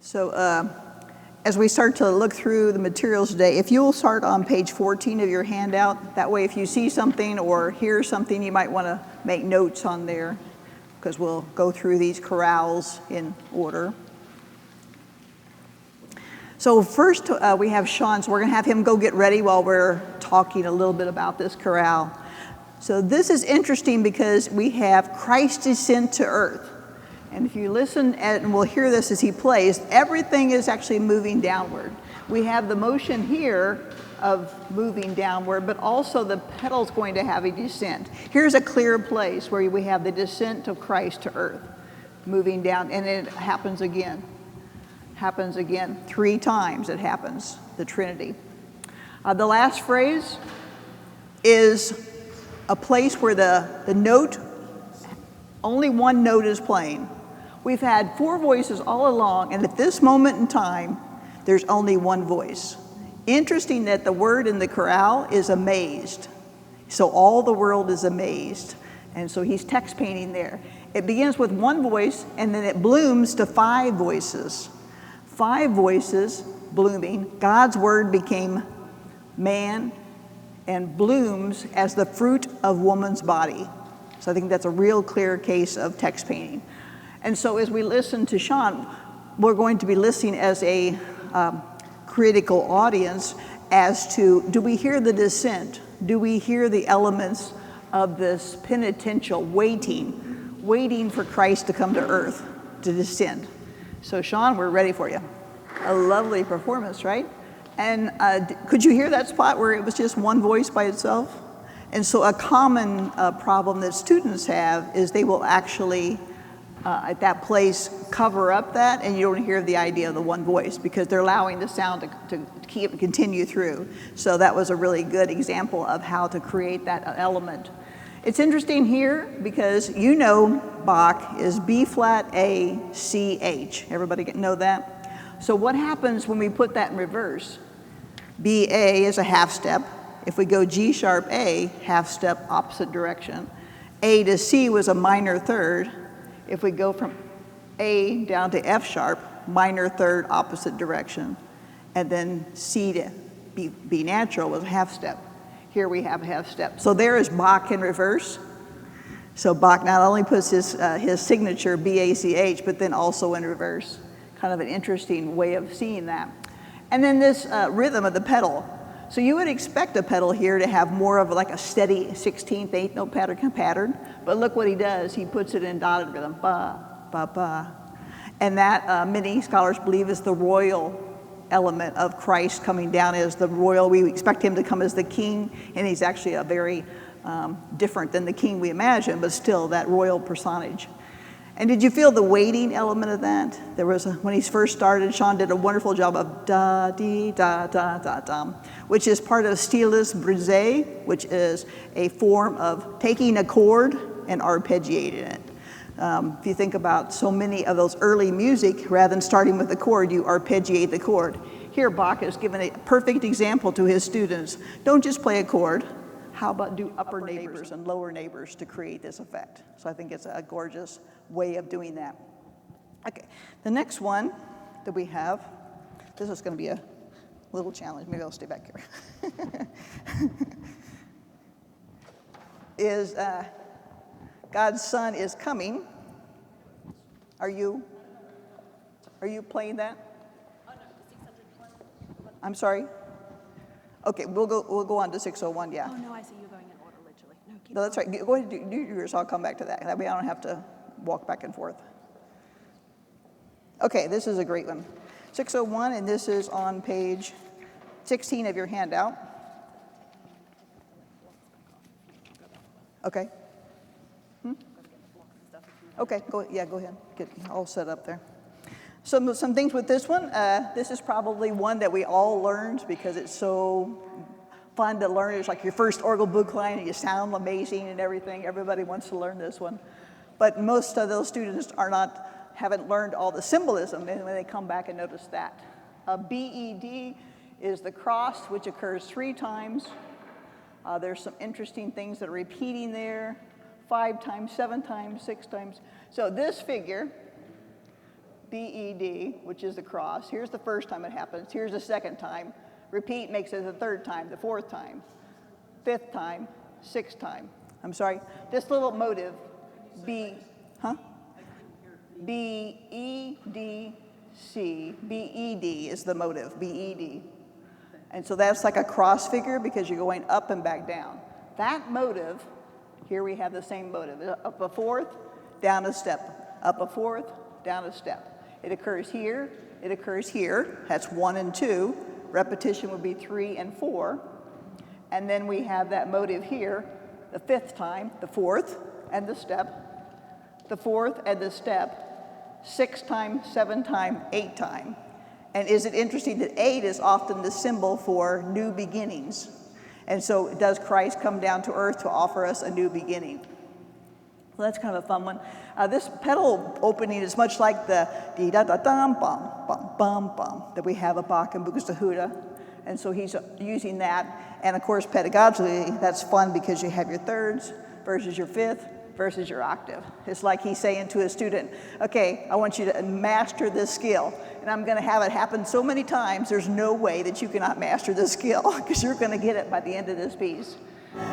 So as we start to look through the materials today, if you'll start on page 14 of your handout, that way if you see something or hear something, you might want to make notes on there, because we'll go through these chorales in order. So first we have Sean, so we're going to have him go get ready while we're talking a little bit about this chorale. So this is interesting because we have Christ's descent to earth. And if you listen, and we'll hear this as he plays, everything is actually moving downward. We have the motion here of moving downward, but also the pedal's going to have a descent. Here's a clear place where we have the descent of Christ to earth, moving down, and it happens again. Happens again 3 times it happens, the Trinity. The last phrase is a place where the note, only one note is playing. We've had 4 voices all along, and at this moment in time, there's only one voice. Interesting that the word in the chorale is amazed. So all the world is amazed. And so he's text painting there. It begins with one voice, and then it blooms to 5 voices. 5 voices blooming. God's word became man and blooms as the fruit of woman's body. So I think that's a real clear case of text painting. And so as we listen to Sean, we're going to be listening as a critical audience as to, do we hear the descent? Do we hear the elements of this penitential waiting for Christ to come to earth, to descend? So Sean, we're ready for you. A lovely performance, right? And could you hear that spot where it was just one voice by itself? And so a common problem that students have is they will actually, at that place, cover up that, and you don't hear the idea of the one voice because they're allowing the sound to continue through. So that was a really good example of how to create that element. It's interesting here because you know Bach is B flat, A, C, H. Everybody know that? So what happens when we put that in reverse? B, A is a half step. If we go G sharp, A, half step, opposite direction. A to C was a minor third. If we go from A down to F sharp, minor third, opposite direction. And then C to B natural was a half step. Here we have a half step. So there is Bach in reverse. So Bach not only puts his signature B-A-C-H, but then also in reverse. Kind of an interesting way of seeing that. And then this rhythm of the pedal. So you would expect a pedal here to have more of like a steady 16th, 8th note pattern, but look what he does. He puts it in dotted rhythm, ba, ba, ba. And that many scholars believe is the royal element of Christ coming down as the royal. We expect him to come as the king, and he's actually a very different than the king we imagine, but still that royal personage. And did you feel the waiting element of that? There was when he first started, Sean did a wonderful job of da, dee, da, da, da, da, which is part of stylus brisé, which is a form of taking a chord and arpeggiating it. If you think about so many of those early music, rather than starting with the chord, you arpeggiate the chord. Here, Bach has given a perfect example to his students. Don't just play a chord. How about do upper neighbors and lower neighbors to create this effect? So I think it's a gorgeous way of doing that. Okay, the next one that we have, this is going to be a little challenge. Maybe I'll stay back here. Is God's Son is coming. Are you playing that? Oh, no, the 601. I'm sorry? Okay, we'll go on to 601, yeah. Oh, no, I see you going in order, literally. No, that's right. Go ahead and do yours. I'll come back to that. That way I don't have to walk back and forth. Okay, this is a great one. 601, and this is on page 16 of your handout. Okay. Okay, go ahead. Get all set up there. Some things with this one. This is probably one that we all learned because it's so fun to learn. It's like your first Orgelbüchlein, and you sound amazing and everything. Everybody wants to learn this one. But most of those students haven't learned all the symbolism, and when they come back and notice that. BED is the cross, which occurs 3 times. There's some interesting things that are repeating there. 5 times, 7 times, 6 times. So this figure, B, E, D, which is the cross. Here's the first time it happens. Here's the second time. Repeat makes it the third time, the fourth time, fifth time, sixth time. I'm sorry. This little motive, B, huh? B, E, D, C. B, E, D is the motive, B, E, D. And so that's like a cross figure because you're going up and back down. That motive, here we have the same motive. Up a fourth, down a step. Up a fourth, down a step. It occurs here, it occurs here. That's 1 and 2. Repetition would be 3 and 4. And then we have that motive here, the fifth time, the fourth and the step, the fourth and the step, 6 time, 7 time, 8 time. And is it interesting that 8 is often the symbol for new beginnings? And so does Christ come down to earth to offer us a new beginning? Well, that's kind of a fun one. This pedal opening is much like the dee-da-da-dum, bum, bum, bum, bum that we have at Bach and Buxtehude. And so he's using that. And of course, pedagogically, that's fun because you have your thirds versus your fifth versus your octave. It's like he's saying to a student, okay, I want you to master this skill. And I'm going to have it happen so many times, there's no way that you cannot master this skill because you're going to get it by the end of this piece.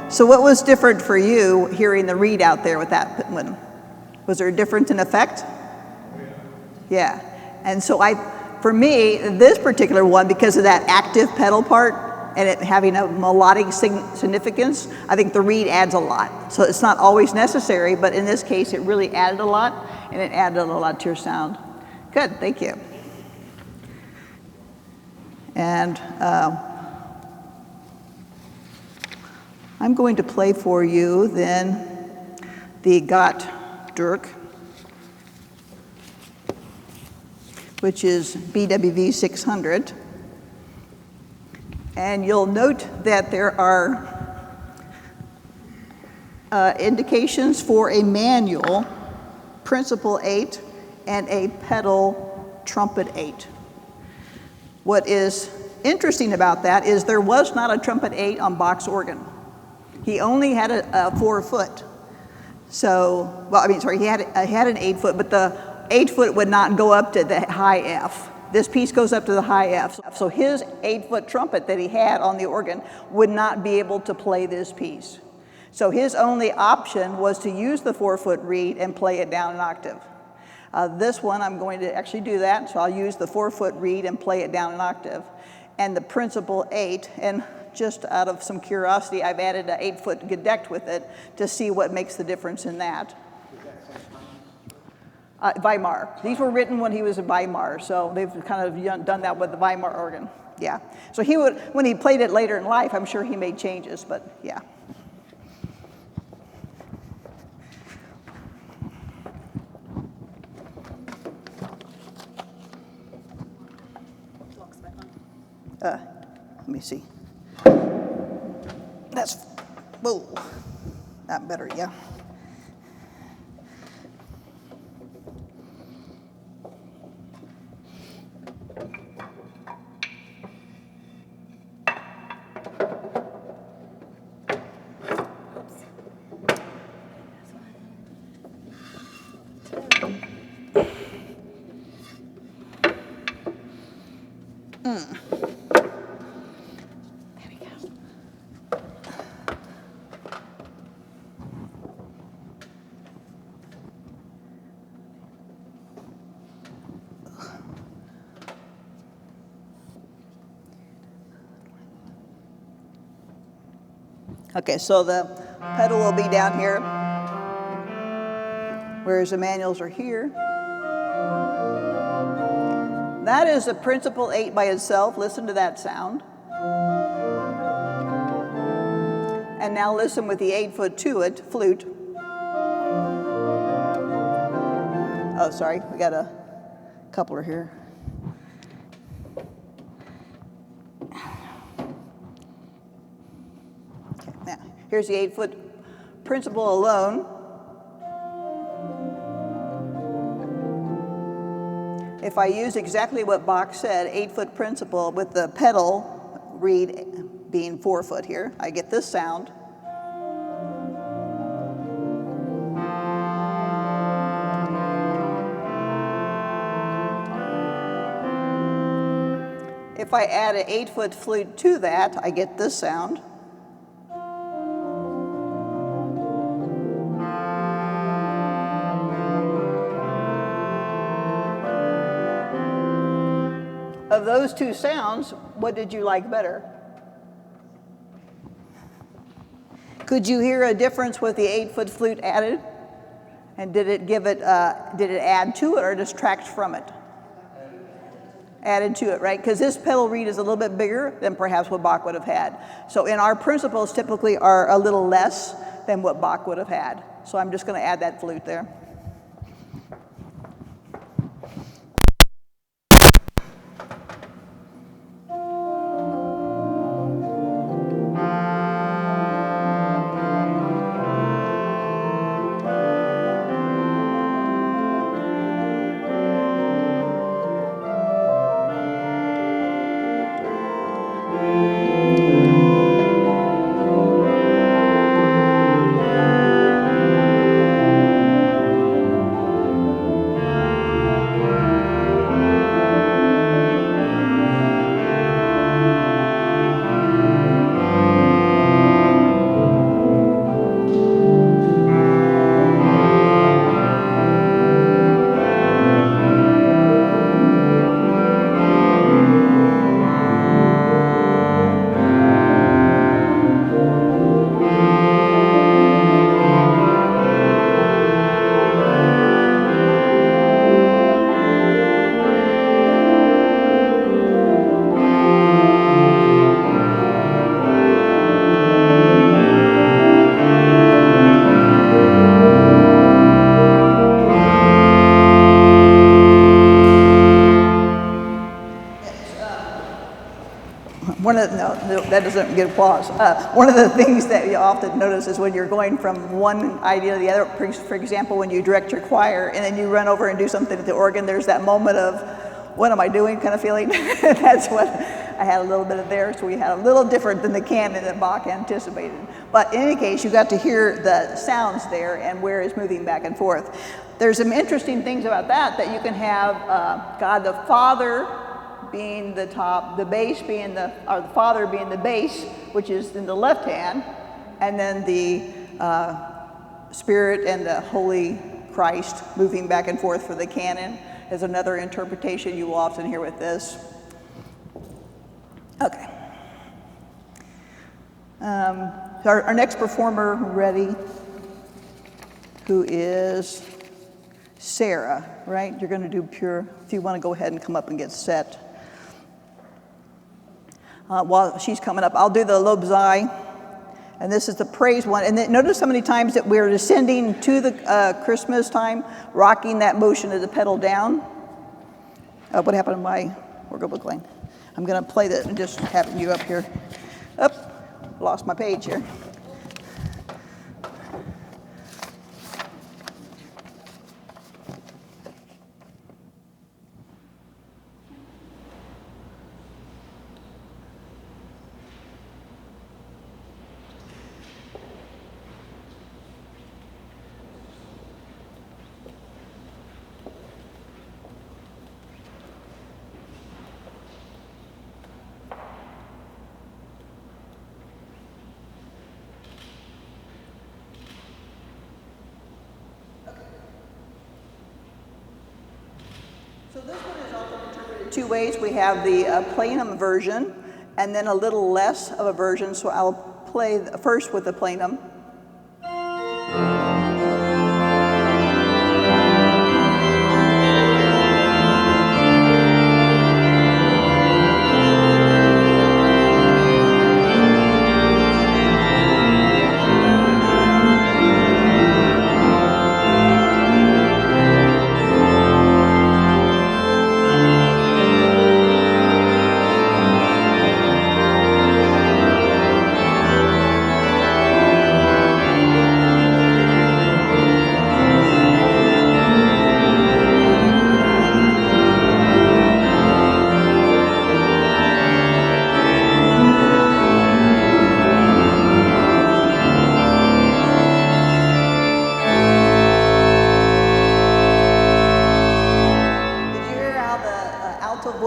So what was different for you hearing the read out there with that one? Was there a difference in effect? Yeah. And so for me, this particular one, because of that active pedal part and it having a melodic significance, I think the read adds a lot. So it's not always necessary, but in this case, it really added a lot, and it added a lot to your sound. Good, thank you. And I'm going to play for you then the Gott Dirk, which is BWV 600. And you'll note that there are indications for a manual, principal 8, and a pedal trumpet 8. What is interesting about that is there was not a trumpet 8 on Bach's organ. He only had a 4-foot. So, well, I mean, sorry, he had an 8-foot, but the 8-foot would not go up to the high F. This piece goes up to the high F. So his 8-foot trumpet that he had on the organ would not be able to play this piece. So his only option was to use the 4-foot reed and play it down an octave. This one, I'm going to actually do that. So I'll use the 4-foot reed and play it down an octave. And the principal 8, and just out of some curiosity, I've added an 8-foot gedeckt with it to see what makes the difference in that. Weimar. These were written when he was in Weimar, so they've kind of done that with the Weimar organ. Yeah. So he would, when he played it later in life, I'm sure he made changes, but yeah. Let me see. That's, whoa, that better, yeah. Okay, so the pedal will be down here, whereas the manuals are here. That is a principal 8 by itself. Listen to that sound. And now listen with the 8-foot to it, flute. Oh, sorry, we got a coupler here. Now, here's the 8-foot principal alone. If I use exactly what Bach said, 8-foot principal with the pedal reed being 4-foot here, I get this sound. If I add an 8-foot flute to that, I get this sound. Of those two sounds, what did you like better? Could you hear a difference with the 8-foot flute added? And did it add to it or distract from it? Added to it, right? Because this pedal reed is a little bit bigger than perhaps what Bach would have had. So in our principles typically are a little less than what Bach would have had. So I'm just going to add that flute there. No, that doesn't get applause. One of the things that you often notice is when you're going from one idea to the other, for example, when you direct your choir and then you run over and do something at the organ, there's that moment of, what am I doing kind of feeling. That's what I had a little bit of there, so we had a little different than the canon that Bach anticipated. But in any case, you got to hear the sounds there and where it's moving back and forth. There's some interesting things about that you can have God the Father being the top, the bass being the Father being the bass, which is in the left hand, and then the Spirit and the Holy Christ moving back and forth for the canon is another interpretation you will often hear with this. Okay. Our next performer ready, who is Sarah, right? You're going to do pure, if you want to go ahead and come up and get set. While she's coming up, I'll do the Lobzai, and this is the praise one. And then notice how many times that we're descending to the Christmas time, rocking that motion of the pedal down. What happened to my Orgelbüchlein? I'm going to play that and just having you up here. Lost my page here. So this one is often interpreted two ways. We have the plenum version and then a little less of a version. So I'll play first with the plenum.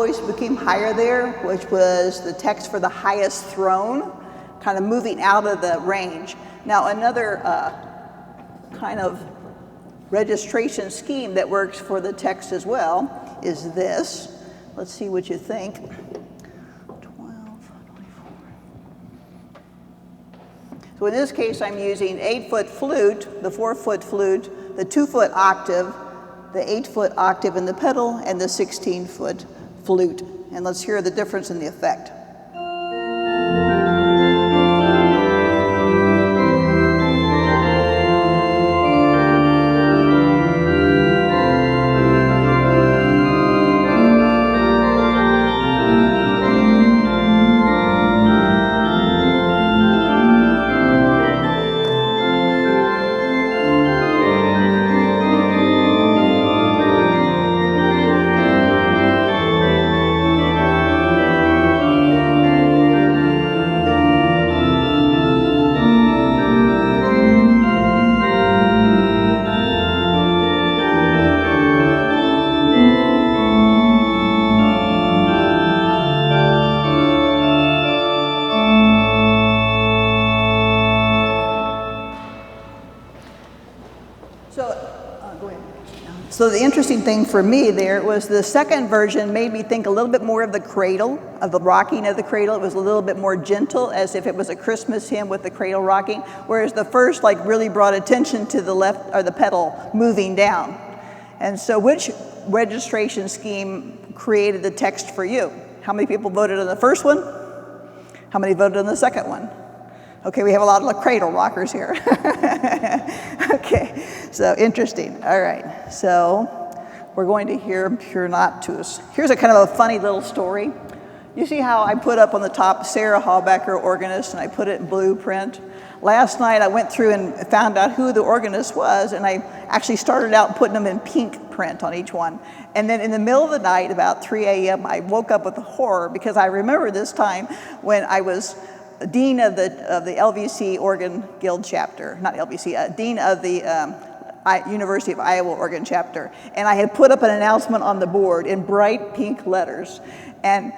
voice became higher there, which was the text for the highest throne, kind of moving out of the range. Now another kind of registration scheme that works for the text as well is this. Let's see what you think. 12, 24. So in this case, I'm using 8-foot flute, the 4-foot flute, the 2-foot octave, the 8-foot octave in the pedal, and the 16-foot flute. And let's hear the difference in the effect. So the interesting thing for me there was the second version made me think a little bit more of the cradle, of the rocking of the cradle. It was a little bit more gentle, as if it was a Christmas hymn with the cradle rocking, whereas the first really brought attention to the left, or the pedal moving down. And so which registration scheme created the text for you? How many people voted on the first one? How many voted on the second one? Okay, we have a lot of cradle rockers here. Okay, so interesting. All right, so we're going to hear Pure Noctus. Here's a kind of a funny little story. You see how I put up on the top Sarah Hallbecker, organist, and I put it in blue print? Last night I went through and found out who the organist was, and I actually started out putting them in pink print on each one. And then in the middle of the night, about 3 a.m., I woke up with a horror, because I remember this time when I was dean of the LVC Organ Guild chapter, not LVC, dean of the University of Iowa Organ chapter, and I had put up an announcement on the board in bright pink letters, and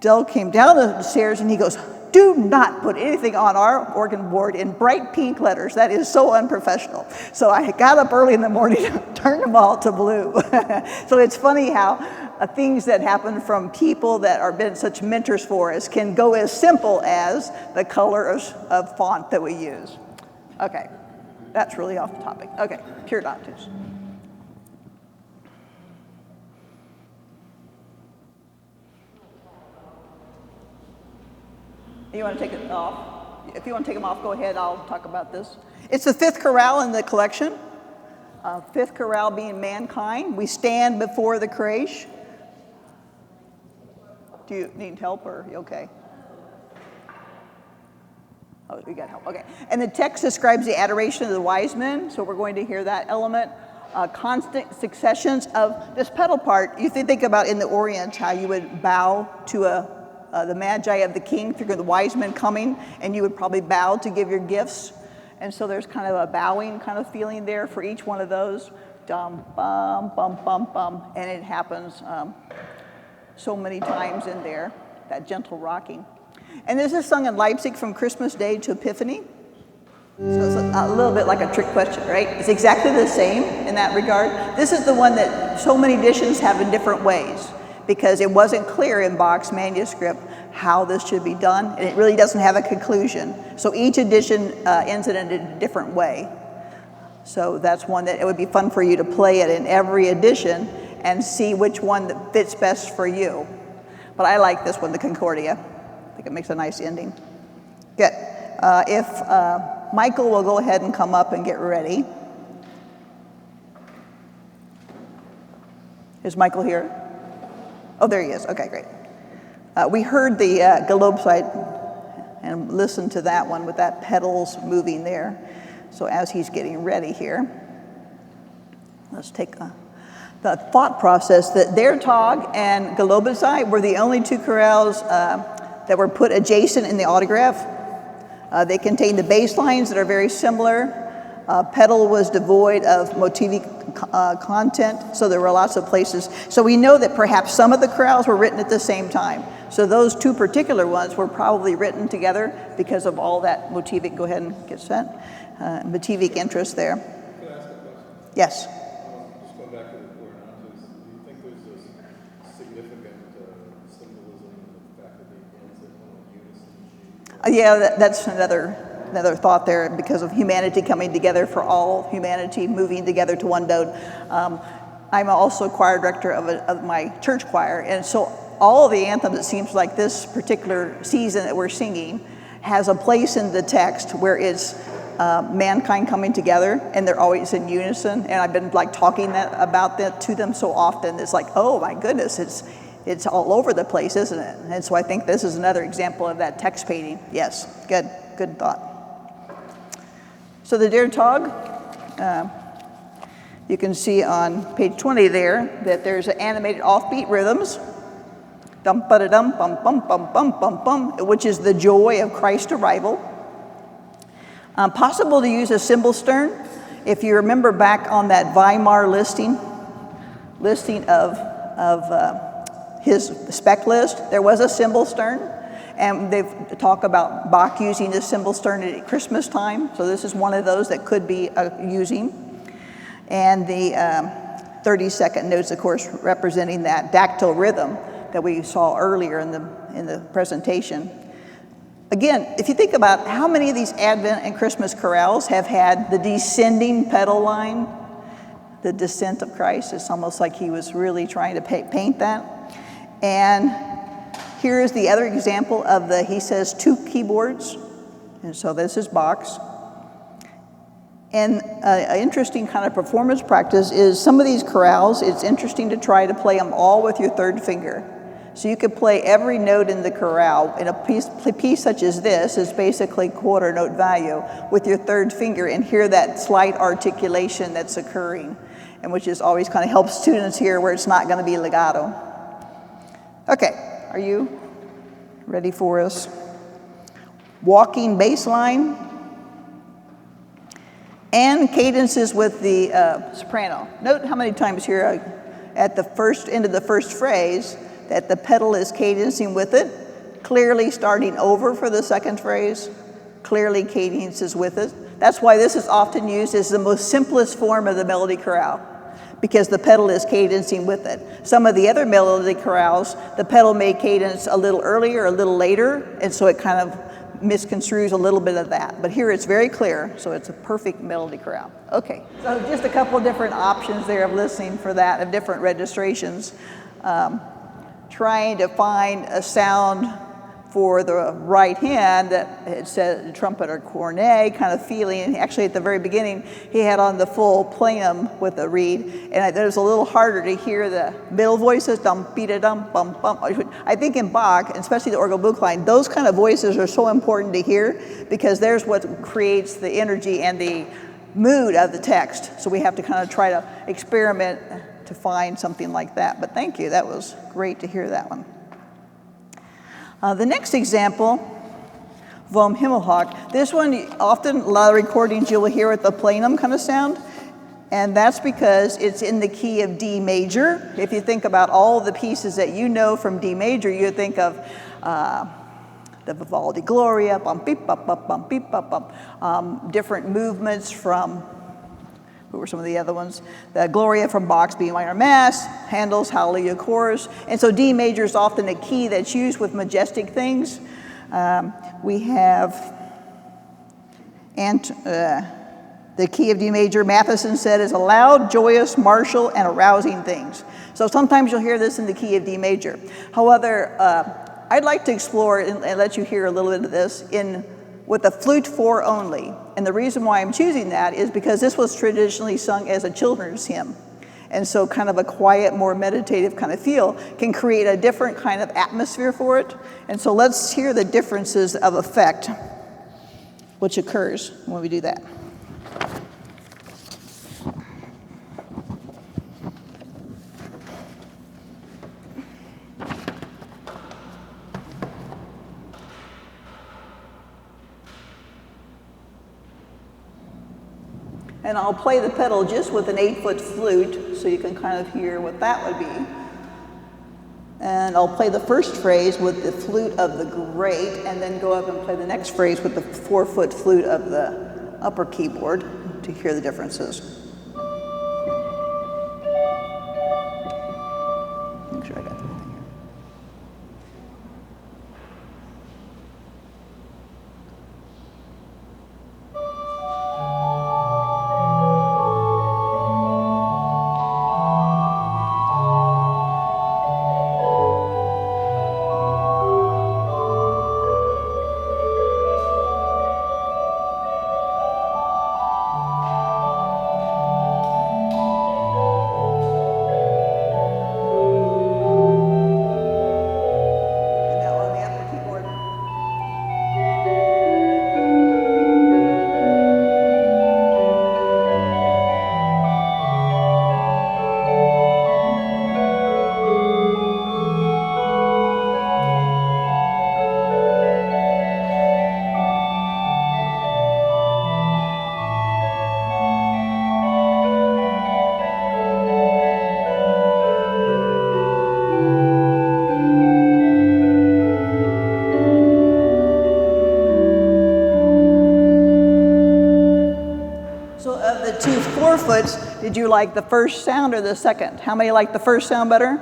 Del came down the stairs and he goes, "Do not put anything on our organ board in bright pink letters. That is so unprofessional." So I got up early in the morning and turned them all to blue. So it's funny how things that happen from people that are been such mentors for us can go as simple as the color of font that we use. Okay, that's really off the topic. Okay, Pure Noctus. You want to take it off? If you want to take them off, go ahead. I'll talk about this. It's the fifth chorale in the collection. Fifth chorale being Mankind. We stand before the creche. Do you need help, or are you okay? Oh, we got help. Okay. And the text describes the adoration of the wise men, so we're going to hear that element. Constant successions of this pedal part. You think about in the Orient how you would bow to the Magi of the King, through the wise men coming, and you would probably bow to give your gifts. And so there's kind of a bowing kind of feeling there for each one of those. Dum, bum, bum, bum, bum. And it happens so many times in there, that gentle rocking. And this is sung in Leipzig from Christmas Day to Epiphany. So it's a little bit like a trick question, right? It's exactly the same in that regard. This is the one that so many editions have in different ways, because it wasn't clear in Bach's manuscript how this should be done, and it really doesn't have a conclusion. So each edition ends it in a different way. So that's one that it would be fun for you to play it in every edition and see which one that fits best for you. But I like this one, the Concordia. I think it makes a nice ending. Good. If Michael will go ahead and come up and get ready. Is Michael here? Oh, there he is. Okay, great. We heard the Galopside and listened to that one with that pedals moving there. So as he's getting ready here, let's take the thought process that Der Tag and Galopside were the only two chorales that were put adjacent in the autograph. They contain the bass lines that are very similar. Pedal was devoid of motivic content, so there were lots of places. So we know that perhaps some of the chorales were written at the same time. So those two particular ones were probably written together because of all that motivic, go ahead and get set, motivic interest there. Can I ask a question? Yes. Just going back to the Coronantes, do you think there's a significant symbolism in the fact that they dance in unison? Yeah, that's another thought there because of humanity coming together, for all humanity moving together to one note. I'm also choir director of my church choir, and so all of the anthems, it seems like this particular season that we're singing has a place in the text where it's mankind coming together, and they're always in unison. And I've been like talking about that to them so often. It's like, oh my goodness, it's all over the place, isn't it? And so I think this is another example of that text painting. Yes, good thought. So the Der Tag, you can see on page 20 there that there's animated offbeat rhythms, dum ba da dum bum bum bum bum bum bum, which is the joy of Christ's arrival. Possible to use a cymbal stern. If you remember back on that Weimar listing of his spec list, there was a cymbal stern, and they've talked about Bach using this cymbal stern at Christmas time. So this is one of those that could be using. And the 30-second notes, of course, representing that dactyl rhythm that we saw earlier in the presentation. Again, if you think about how many of these Advent and Christmas chorales have had the descending pedal line, the descent of Christ, it's almost like he was really trying to paint that. And here is the other example of he says 2 keyboards, and so this is Bach's. And an interesting kind of performance practice is some of these chorales, it's interesting to try to play them all with your third finger. So you could play every note in the chorale, in a piece such as this is basically quarter note value with your third finger and hear that slight articulation that's occurring, and which is always kind of helps students hear where it's not going to be legato. Okay, are you ready for us? Walking bass line and cadences with the soprano. Note how many times here at the first end of the first phrase that the pedal is cadencing with it, clearly starting over for the second phrase, clearly cadences with it. That's why this is often used as the most simplest form of the melody chorale, because the pedal is cadencing with it. Some of the other melody chorales, the pedal may cadence a little earlier, a little later, and so it kind of misconstrues a little bit of that. But here it's very clear, so it's a perfect melody chorale. Okay, so just a couple of different options there of listening for that, of different registrations. Trying to find a sound for the right hand that it said trumpet or cornet kind of feeling. Actually, at the very beginning, he had on the full plenum with the reed, and it was a little harder to hear the middle voices, dum, beat dum, bum, bum. I think in Bach, especially the Orgelbüchlein, those kind of voices are so important to hear because there's what creates the energy and the mood of the text. So we have to kind of try to experiment to find something like that. But thank you, that was great to hear that one. The next example, Vom Himmelhoch. This one, often a lot of recordings you'll hear with the plenum kind of sound, and that's because it's in the key of D major. If you think about all the pieces that you know from D major, you think of the Vivaldi Gloria, bum beep bum bum beep bum, different movements from, who were some of the other ones? The Gloria from Bach's B minor Mass, Handel's Hallelujah Chorus. And so D major is often a key that's used with majestic things. We have the key of D major, Matheson said, is a loud, joyous, martial, and arousing things. So sometimes you'll hear this in the key of D major. However, I'd like to explore and let you hear a little bit of this with the flute 4 only. And the reason why I'm choosing that is because this was traditionally sung as a children's hymn. And so kind of a quiet, more meditative kind of feel can create a different kind of atmosphere for it. And so let's hear the differences of effect which occurs when we do that. And I'll play the pedal just with an 8-foot flute so you can kind of hear what that would be. And I'll play the first phrase with the flute of the great, and then go up and play the next phrase with the 4-foot flute of the upper keyboard to hear the differences. Make sure I got everything here. Did you like the first sound or the second? How many like the first sound better?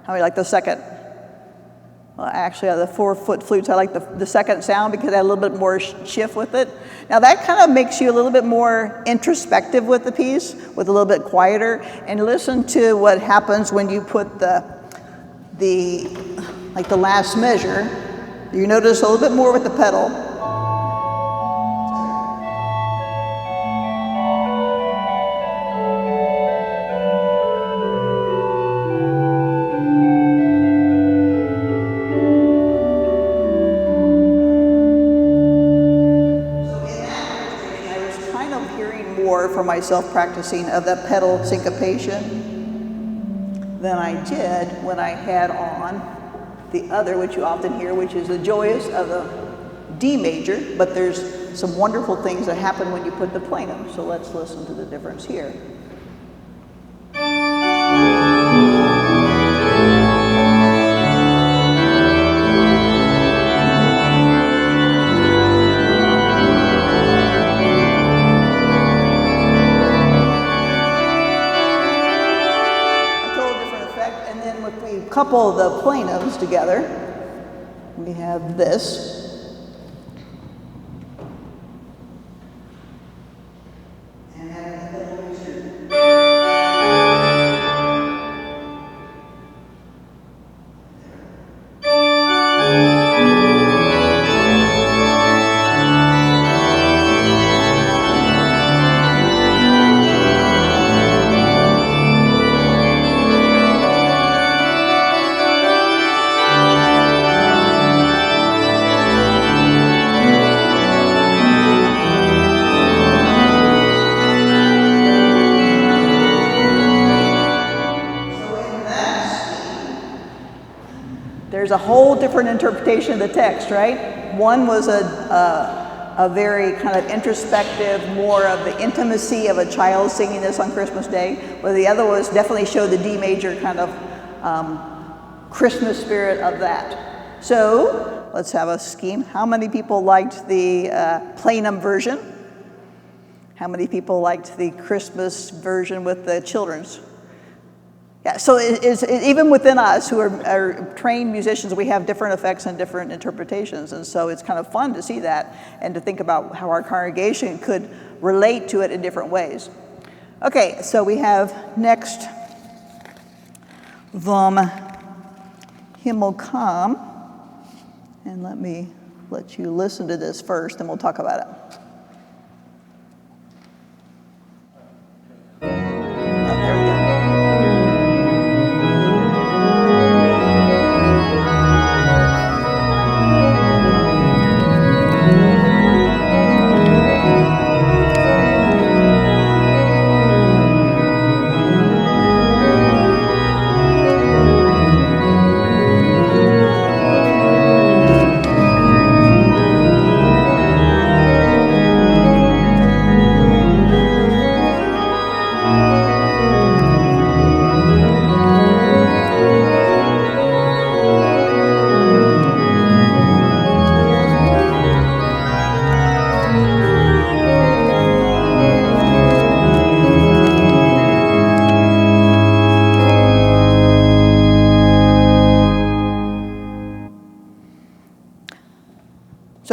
How many like the second? Well, actually, out of the 4-foot flutes, I like the second sound because I had a little bit more shift with it. Now, that kind of makes you a little bit more introspective with the piece, with a little bit quieter. And listen to what happens when you put the last measure. You notice a little bit more with the pedal. For myself practicing of that pedal syncopation than I did when I had on the other, which you often hear, which is the joyous of the D major, but there's some wonderful things that happen when you put the plenum. So let's listen to the difference here. Couple the plenums together, we have this. There's a whole different interpretation of the text, right? One was a very kind of introspective, more of the intimacy of a child singing this on Christmas Day, where the other was definitely showed the D major kind of Christmas spirit of that. So let's have a scheme. How many people liked the plenum version? How many people liked the Christmas version with the children's? Yeah, so even within us who are trained musicians, we have different effects and different interpretations. And so it's kind of fun to see that and to think about how our congregation could relate to it in different ways. Okay, so we have next Vom Himmel kam. And let me let you listen to this first, and we'll talk about it.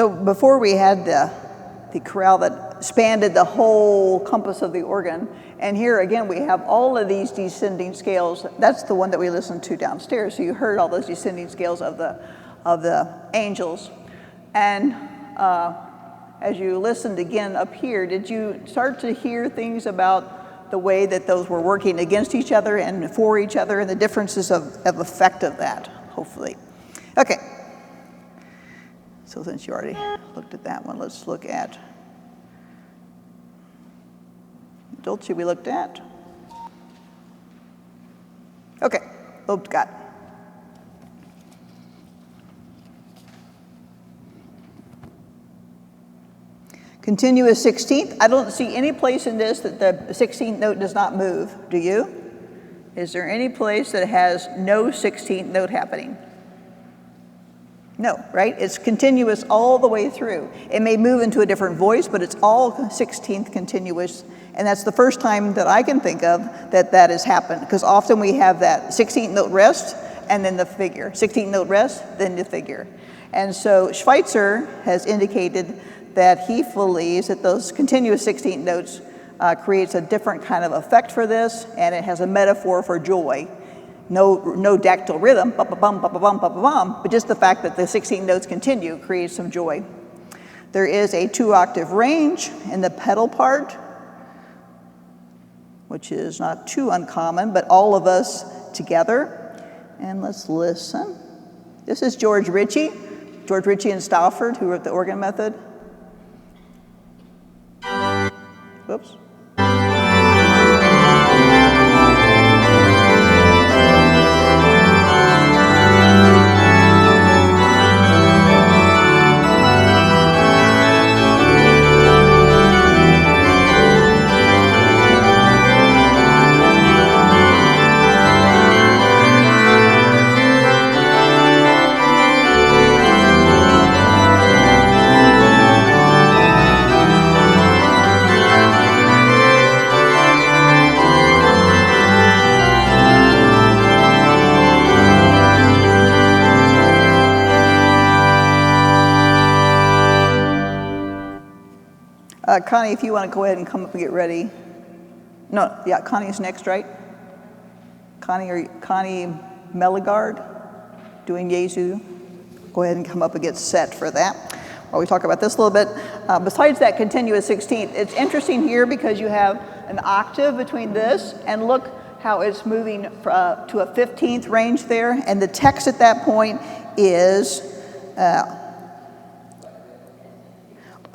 So before we had the chorale that spanned the whole compass of the organ, and here again we have all of these descending scales. That's the one that we listened to downstairs. So you heard all those descending scales of the angels. And as you listened again up here, did you start to hear things about the way that those were working against each other and for each other, and the differences of effect of that, hopefully? Okay. So since you already looked at that one, let's look at Dulce we looked at. Okay, Lobsgat. Continuous 16th. I don't see any place in this that the 16th note does not move. Do you? Is there any place that has no 16th note happening? No, right? It's continuous all the way through. It may move into a different voice, but it's all 16th continuous. And that's the first time that I can think of that that has happened, because often we have that 16th note rest and then the figure. 16th note rest, then the figure. And so Schweitzer has indicated that he believes that those continuous 16th notes creates a different kind of effect for this, and it has a metaphor for joy. No dactyl rhythm, ba-ba-bum, ba-ba-bum, ba-ba-bum, but just the fact that the 16 notes continue creates some joy. There is a 2-octave range in the pedal part, which is not too uncommon, but all of us together. And let's listen. This is George Ritchie and Stauffer, who wrote the organ method. Whoops. Connie, if you want to go ahead and come up and get ready. No, yeah, Connie's next, right? Connie Meligard doing Jesu. Go ahead and come up and get set for that while we talk about this a little bit. Besides that continuous 16th, it's interesting here because you have an octave between this, and look how it's moving to a 15th range there, and the text at that point is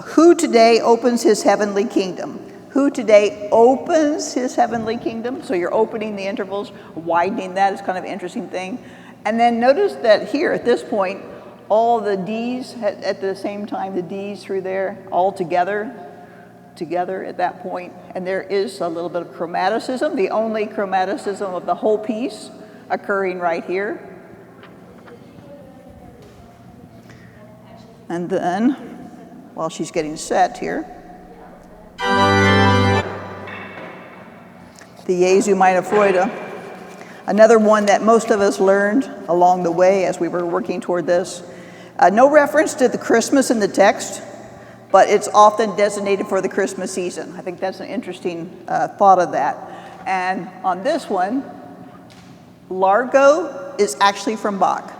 who today opens his heavenly kingdom? Who today opens his heavenly kingdom? So you're opening the intervals, widening that is kind of an interesting thing. And then notice that here at this point, all the D's at the same time, the D's through there, all together at that point. And there is a little bit of chromaticism, the only chromaticism of the whole piece occurring right here. And then, while she's getting set here, the Jesu meine Freude, another one that most of us learned along the way as we were working toward this. No reference to the Christmas in the text, but it's often designated for the Christmas season. I think that's an interesting thought of that. And on this one, Largo is actually from Bach.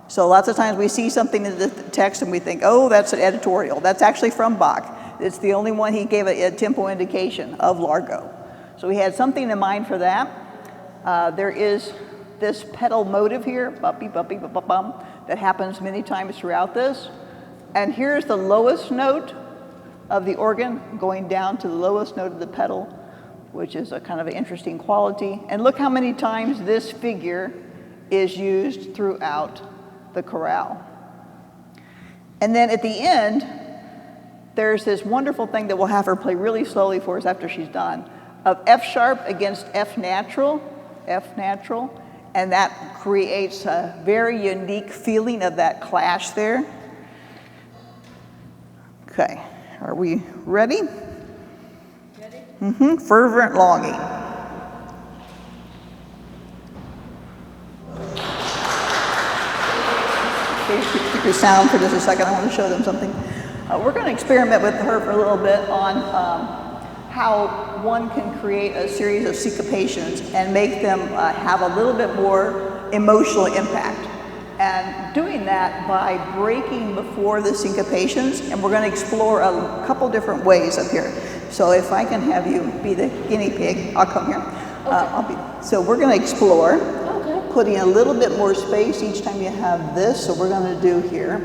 So lots of times we see something in the text and we think, oh, that's an editorial. That's actually from Bach. It's the only one he gave a tempo indication of Largo. So we had something in mind for that. There is this pedal motive here, buppy, buppy, bum, bum, that happens many times throughout this. And here's the lowest note of the organ going down to the lowest note of the pedal, which is a kind of an interesting quality. And look how many times this figure is used throughout the chorale. And then at the end, there's this wonderful thing that we'll have her play really slowly for us after she's done, of F sharp against F natural, and that creates a very unique feeling of that clash there. Okay, are we ready? Ready? Fervent longing. keep your sound for just a second. I want to show them something. We're going to experiment with her for a little bit on how one can create a series of syncopations and make them have a little bit more emotional impact. And doing that by breaking before the syncopations, and we're going to explore a couple different ways up here. So if I can have you be the guinea pig, I'll come here. So we're going to explore, putting a little bit more space each time you have this. So we're going to do here.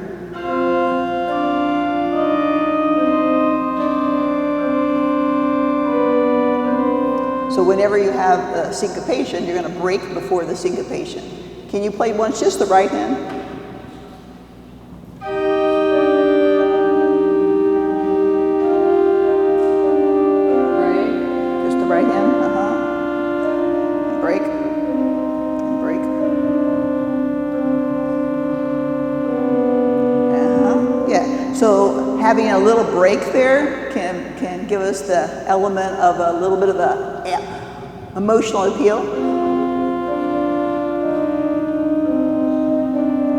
So whenever you have a syncopation, you're going to break before the syncopation. Can you play once just the right hand? Right. Just the right hand. And break. And break. Yeah. So having a little break there can give us the element of a little bit of a emotional appeal.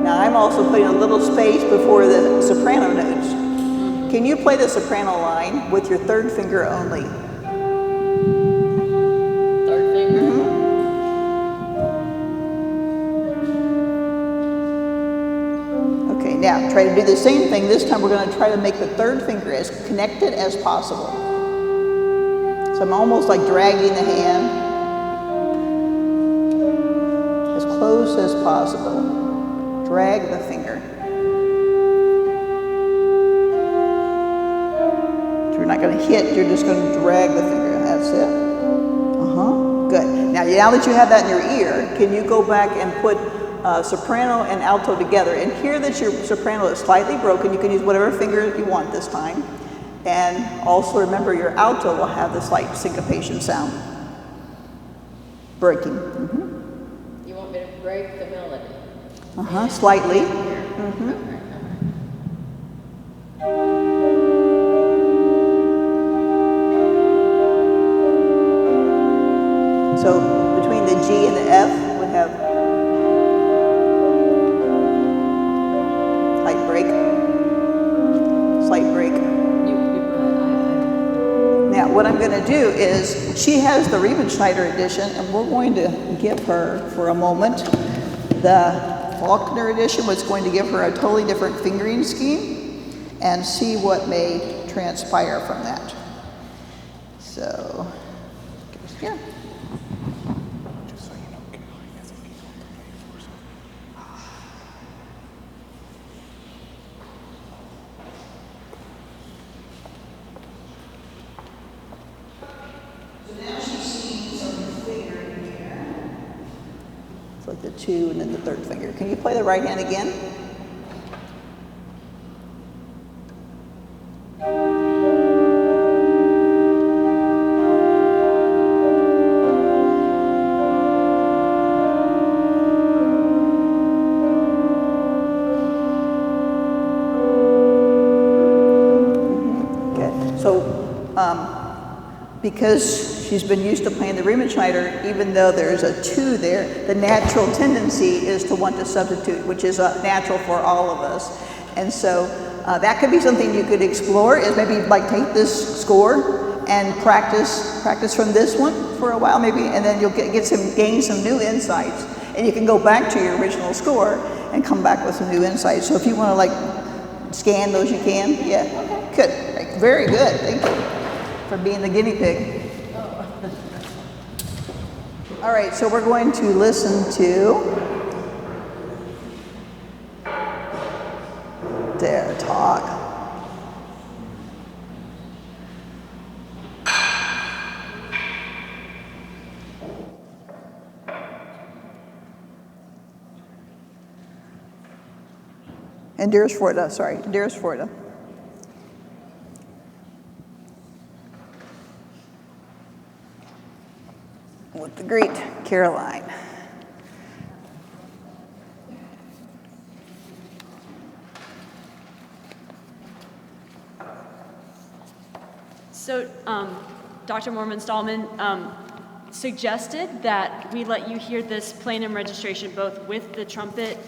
Now I'm also putting a little space before the soprano notes. Can you play the soprano line with your third finger only? Third finger? Okay, now try to do the same thing. This time we're going to try to make the third finger as connected as possible. So I'm almost like dragging the hand as close as possible. Drag the finger. So you're not going to hit, you're just going to drag the finger. That's it. Good. Now that you have that in your ear, can you go back and put soprano and alto together? And hear that your soprano is slightly broken. You can use whatever finger you want this time. And also remember your alto will have the slight syncopation sound. Breaking. You want me to break the melody? Slightly. So between the G and the F would have slight break. Slight break. Now what I'm going to do is, she has the Riemenschneider edition, and we're going to give her, for a moment, the Faulkner edition, was going to give her a totally different fingering scheme, and see what may transpire from that. So, here. Just so you know, Caroline hasn't been on the play for us. So now she's seeing some fingering here. It's like the 2 and then the third finger. Can you play the right hand again? Because she's been used to playing the Riemenschneider, even though there's a 2 there, the natural tendency is to want to substitute, which is natural for all of us. And so that could be something you could explore, is maybe like take this score and practice from this one for a while maybe, and then you'll gain some new insights. And you can go back to your original score and come back with some new insights. So if you want to like scan those, you can. Yeah, good, very good, thank you for being the guinea pig. All right, so we're going to listen to Dare Talk. And Dearest Florida, sorry, Dearest Florida. With the great Caroline. So, Dr. Moorman-Stahlman, suggested that we let you hear this plenum registration both with the trumpet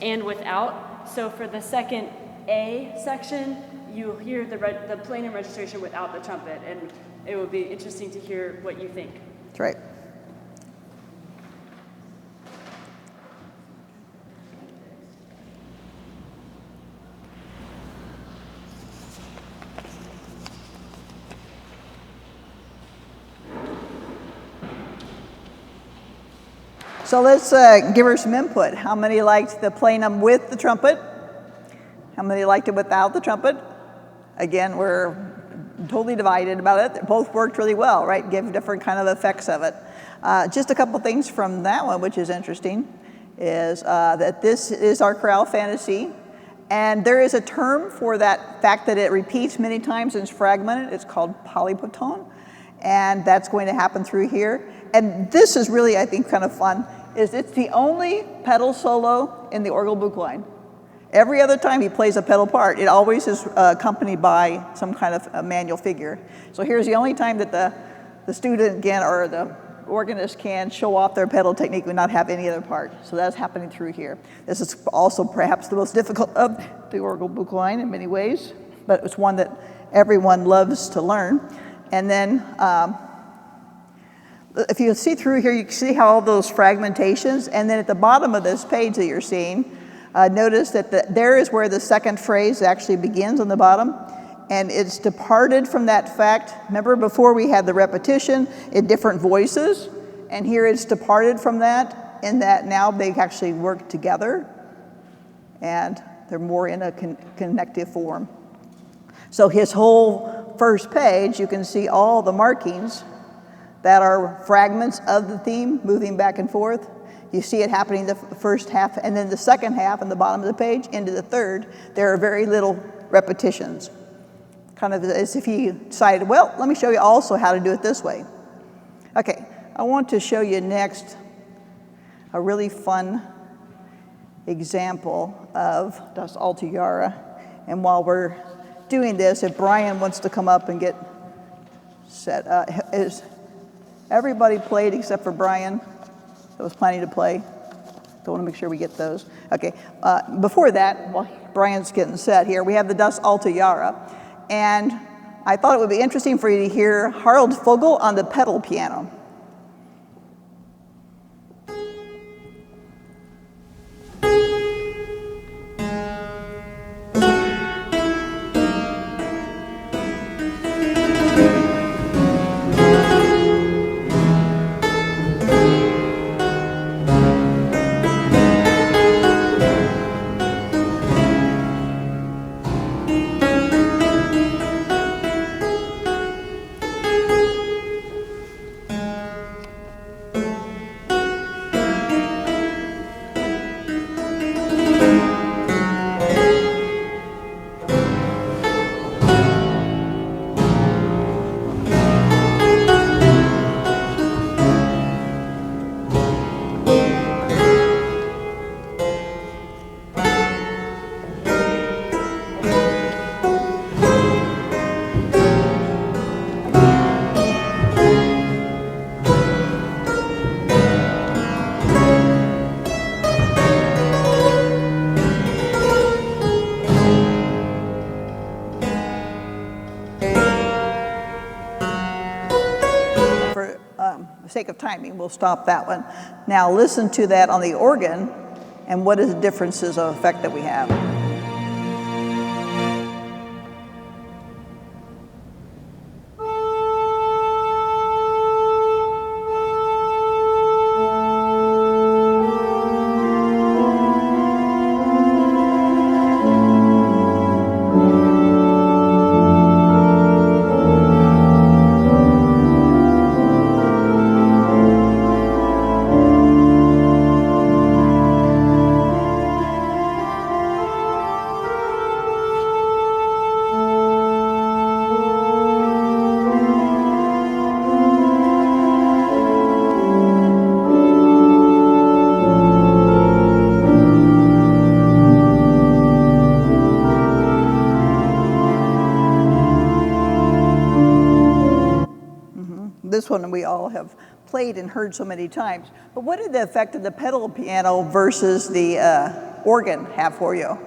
and without. So for the second A section, you'll hear the plenum registration without the trumpet, and it will be interesting to hear what you think. That's right. So let's give her some input. How many liked the plenum with the trumpet? How many liked it without the trumpet? Again, we're totally divided about it. They both worked really well, right? Give different kind of effects of it. Just a couple things from that one, which is interesting, is that this is our chorale fantasy. And there is a term for that fact that it repeats many times and is fragmented. It's called polypotone. And that's going to happen through here. And this is really, I think, kind of fun, is it's the only pedal solo in the Orgelbüchlein. Every other time he plays a pedal part, it always is accompanied by some kind of a manual figure. So here's the only time that the student, again, or the organist can show off their pedal technique and not have any other part. So that's happening through here. This is also perhaps the most difficult of the Orgelbüchlein in many ways, but it's one that everyone loves to learn. And then if you see through here, you can see how all those fragmentations, and then at the bottom of this page that you're seeing, notice that there is where the second phrase actually begins on the bottom, and it's departed from that fact. Remember before we had the repetition in different voices, and here it's departed from that, in that now they actually work together, and they're more in a connective form. So his whole first page, you can see all the markings that are fragments of the theme moving back and forth. You see it happening the first half, and then the second half on the bottom of the page into the third, there are very little repetitions. Kind of as if he decided, well, let me show you also how to do it this way. Okay, I want to show you next a really fun example of Das Alte Jahre. And while we're doing this, if Brian wants to come up and get set, is everybody played except for Brian that was planning to play? So I want to make sure we get those. Okay, before that, while Brian's getting set here, we have the Das Alte Jahre. And I thought it would be interesting for you to hear Harold Vogel on the pedal piano. Sake of timing, we'll stop that one. Now listen to that on the organ, and what is the differences of effect that we have. This one we all have played and heard so many times. But what did the effect of the pedal piano versus the organ have for you?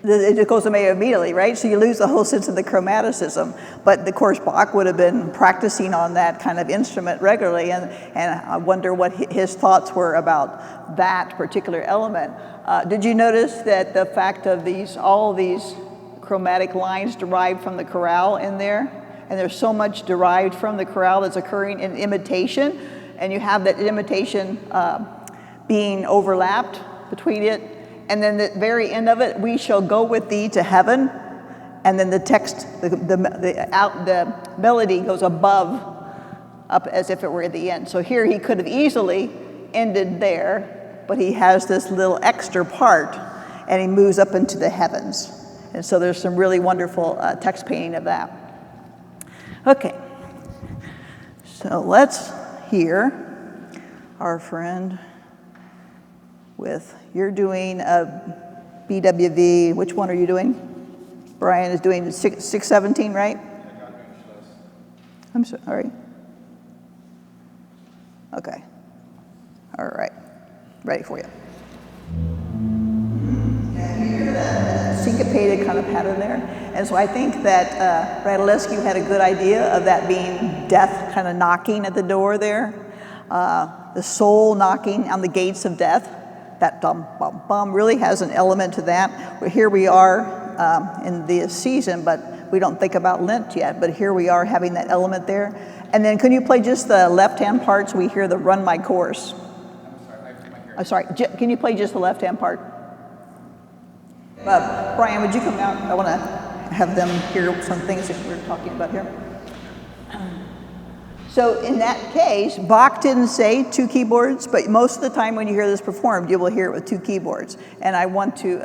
It goes away immediately, right? So you lose the whole sense of the chromaticism. But of course, Bach would have been practicing on that kind of instrument regularly, and I wonder what his thoughts were about that particular element. Did you notice that the fact of all these chromatic lines derived from the chorale in there? And there's so much derived from the chorale that's occurring in imitation, and you have that imitation being overlapped between it. And then the very end of it, we shall go with thee to heaven. And then the text, the melody goes up as if it were at the end. So here he could have easily ended there, but he has this little extra part, and he moves up into the heavens. And so there's some really wonderful text painting of that. Okay, so let's hear our friend with, you're doing a BWV, which one are you doing? Brian is doing 617, right? I'm sorry. Okay, all right, ready for you. Syncopated kind of pattern there. And so I think that Radulescu had a good idea of that being death kind of knocking at the door there. The soul knocking on the gates of death. That dum bum bum really has an element to that. Here we are in the season, but we don't think about Lent yet, but here we are having that element there. And then can you play just the left-hand part so we hear the run my course? I'm sorry, can you play just the left-hand part? Brian, would you come out? I want to have them hear some things that we're talking about here. So in that case, Bach didn't say 2 keyboards, but most of the time when you hear this performed, you will hear it with 2 keyboards. And I want to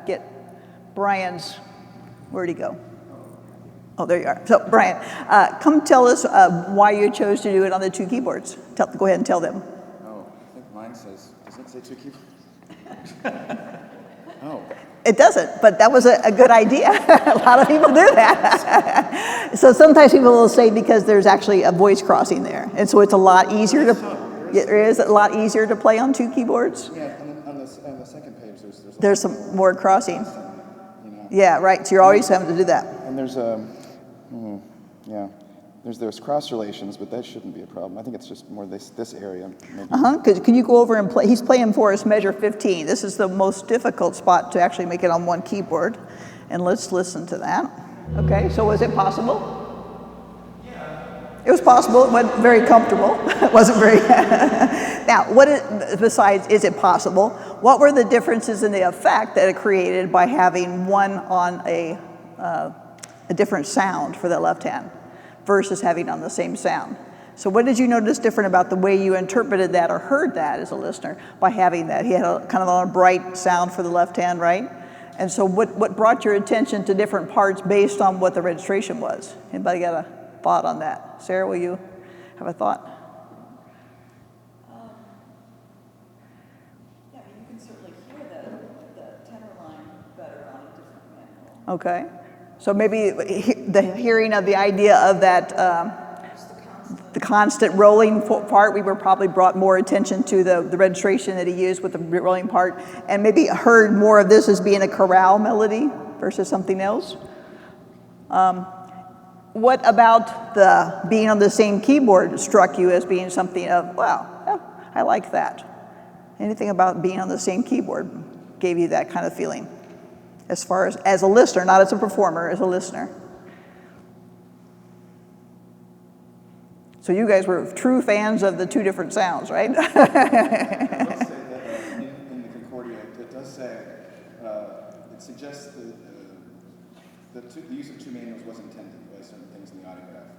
get Brian's, where'd he go? Oh, there you are. So Brian, come tell us why you chose to do it on the 2 keyboards. Go ahead and tell them. Oh, I think mine says, does it say 2 keyboards? Oh. It doesn't, but that was a good idea. A lot of people do that. So sometimes people will say because there's actually a voice crossing there, and so it's a lot easier to play on 2 keyboards. Yeah, on the second page, there's some more crossing. You know. Yeah, right. So you're always having to do that. And there's there's cross relations, but that shouldn't be a problem. I think it's just more this area. Maybe. Can you go over and play? He's playing for us measure 15. This is the most difficult spot to actually make it on 1 keyboard. And let's listen to that. Okay, so was it possible? Yeah. It was possible. It wasn't very comfortable. It wasn't very... Now, besides, is it possible? What were the differences in the effect that it created by having one on a different sound for the left hand versus having on the same sound? So what did you notice different about the way you interpreted that or heard that as a listener by having that? He had kind of on a bright sound for the left hand, right? And so what brought your attention to different parts based on what the registration was? Anybody got a thought on that? Sarah, will you have a thought? Yeah, you can certainly hear the tenor line better on a different manual. Okay. So maybe the hearing of the idea of that, the constant rolling part, we were probably brought more attention to the registration that he used with the rolling part, and maybe heard more of this as being a chorale melody versus something else. What about the being on the same keyboard struck you as being something of, wow, yeah, I like that? Anything about being on the same keyboard gave you that kind of feeling? As far as a listener, not as a performer, as a listener. So you guys were true fans of the 2 different sounds, right? It does say that in the Concordia, it does say, it suggests that the use of 2 manuals was intended by certain things in the autograph.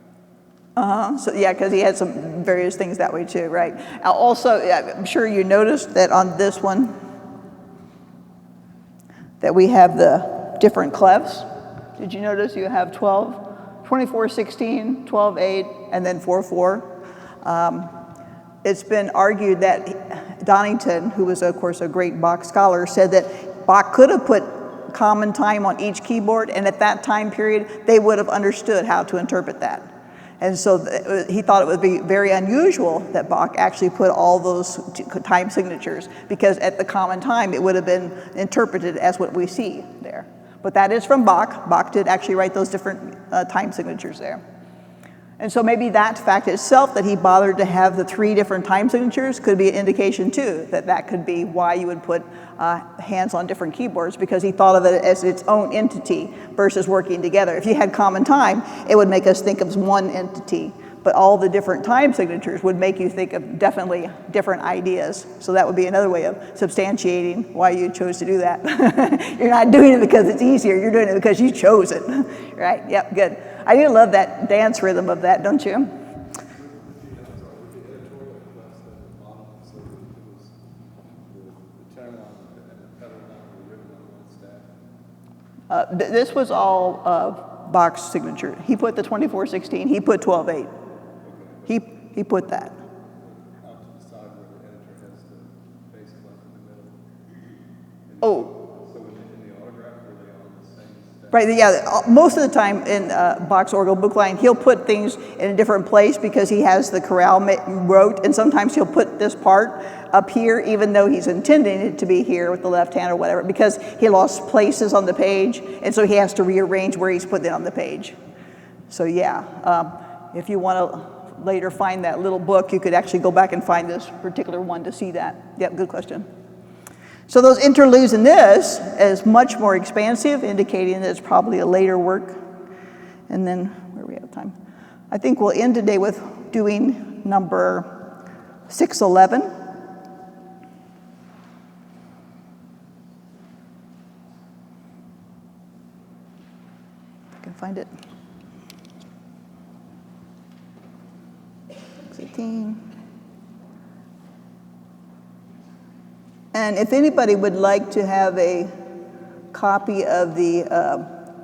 So yeah, because he had some various things that way too, right? Also, I'm sure you noticed that on this one, that we have the different clefs. Did you notice you have 24/16, 12/8, and then 4/4? It's been argued that Donington, who was of course a great Bach scholar, said that Bach could have put common time on each keyboard, and at that time period, they would have understood how to interpret that. And so he thought it would be very unusual that Bach actually put all those time signatures, because at the common time, it would have been interpreted as what we see there. But that is from Bach. Bach did actually write those different time signatures there. And so maybe that fact itself, that he bothered to have the 3 different time signatures, could be an indication too, that that could be why you would put hands on different keyboards, because he thought of it as its own entity versus working together. If you had common time, it would make us think of one entity, but all the different time signatures would make you think of definitely different ideas. So that would be another way of substantiating why you chose to do that. You're not doing it because it's easier, you're doing it because you chose it, right? Yep, good. I do love that dance rhythm of that, don't you? This was all Bach's signature. He put the 24/16, he put 12/8. He put that. Oh. Right, yeah, most of the time in Bach's Orgelbüchlein, he'll put things in a different place because he has the chorale wrote, and sometimes he'll put this part up here, even though he's intending it to be here with the left hand or whatever, because he lost places on the page, and so he has to rearrange where he's put it on the page. So yeah, if you want to later find that little book, you could actually go back and find this particular one to see that. Yep, good question. So those interludes in this is much more expansive, indicating that it's probably a later work. And then, where are we out of time? I think we'll end today with doing number 611. If I can find it. 618. And if anybody would like to have a copy of the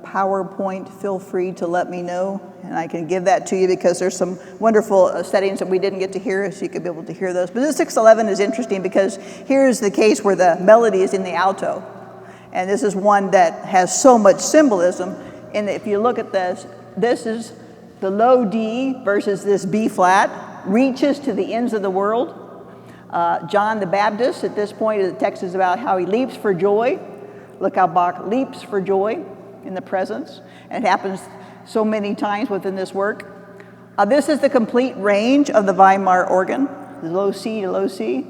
PowerPoint, feel free to let me know, and I can give that to you, because there's some wonderful settings that we didn't get to hear, so you could be able to hear those. But this 611 is interesting because here's the case where the melody is in the alto. And this is one that has so much symbolism. And if you look at this, this is the low D versus this B flat, reaches to the ends of the world. John the Baptist, at this point, the text is about how he leaps for joy. Look how Bach leaps for joy in the presence. And it happens so many times within this work. This is the complete range of the Weimar organ, the low C to low C.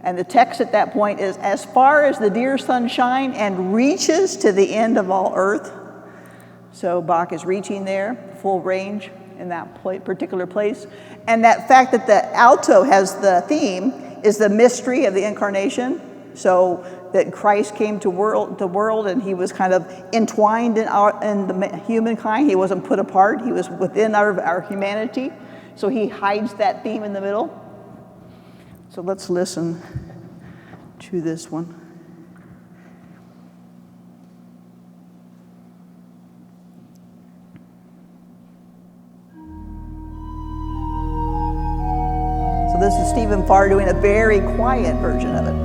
And the text at that point is, as far as the dear sun shine and reaches to the end of all earth. So Bach is reaching there, full range in that particular place. And that fact that the alto has the theme is the mystery of the incarnation. So that Christ came to the world, and he was kind of entwined in the humankind. He wasn't put apart. He was within our humanity. So he hides that theme in the middle. So let's listen to this one. So this is Stephen Farr doing a very quiet version of it.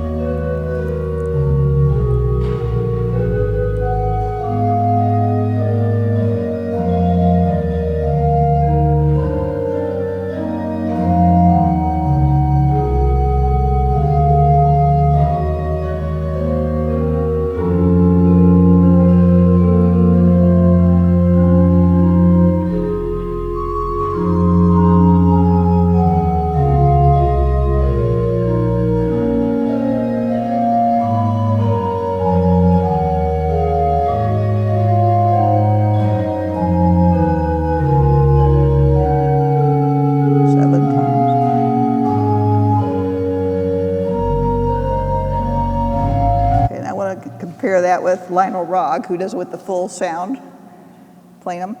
Compare that with Lionel Rogg, who does it with the full sound, playing them.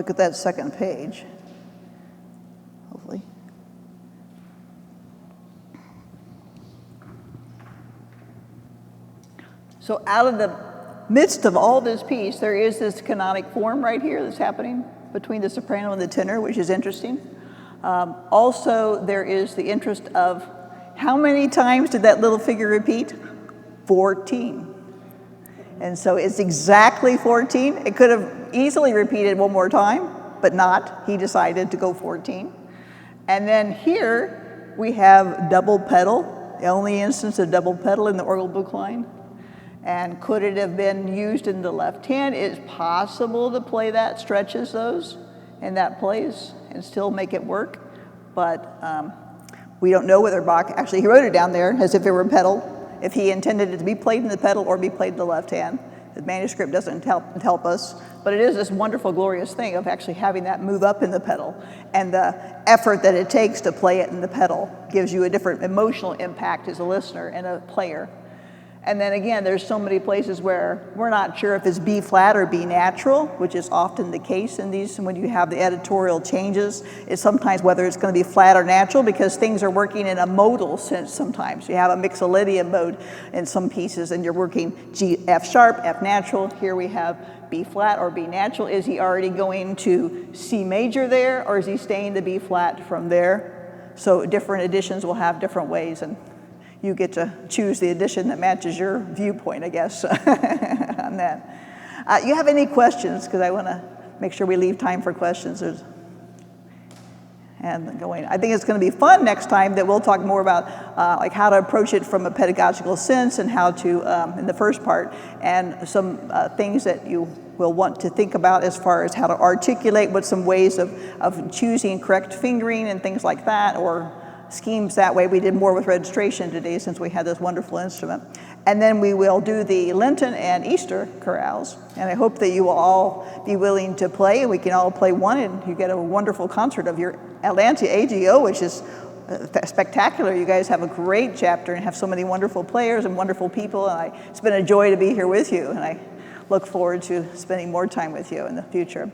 look at that second page, hopefully. So out of the midst of all this piece, there is this canonic form right here that's happening between the soprano and the tenor, which is interesting. Also, there is the interest of how many times did that little figure repeat? 14. And so it's exactly 14. It could have easily repeated one more time, but not. He decided to go 14. And then here we have double pedal, the only instance of double pedal in the Orgelbüchlein. And could it have been used in the left hand? It's possible to play that, stretches those in that place and still make it work. But we don't know whether Bach, actually he wrote it down there as if it were a pedal, if he intended it to be played in the pedal or be played in the left hand. The manuscript doesn't help us, but it is this wonderful, glorious thing of actually having that move up in the pedal. And the effort that it takes to play it in the pedal gives you a different emotional impact as a listener and a player. And then again, there's so many places where we're not sure if it's B flat or B natural, which is often the case in these. When you have the editorial changes, it's sometimes whether it's going to be flat or natural because things are working in a modal sense sometimes. You have a mixolydian mode in some pieces and you're working G, F sharp, F natural. Here we have B flat or B natural. Is he already going to C major there or is he staying to B flat from there? So different editions will have different ways, and you get to choose the edition that matches your viewpoint, I guess, on that. You have any questions? Because I want to make sure we leave time for questions. I think it's going to be fun next time that we'll talk more about like how to approach it from a pedagogical sense and how to, in the first part, and some things that you will want to think about as far as how to articulate what some ways of choosing correct fingering and things like that, or schemes that way. We did more with registration today since we had this wonderful instrument. And then we will do the Lenten and Easter chorales. And I hope that you will all be willing to play, and we can all play one, and you get a wonderful concert of your Atlanta AGO, which is spectacular. You guys have a great chapter and have so many wonderful players and wonderful people. And it's been a joy to be here with you, and I look forward to spending more time with you in the future.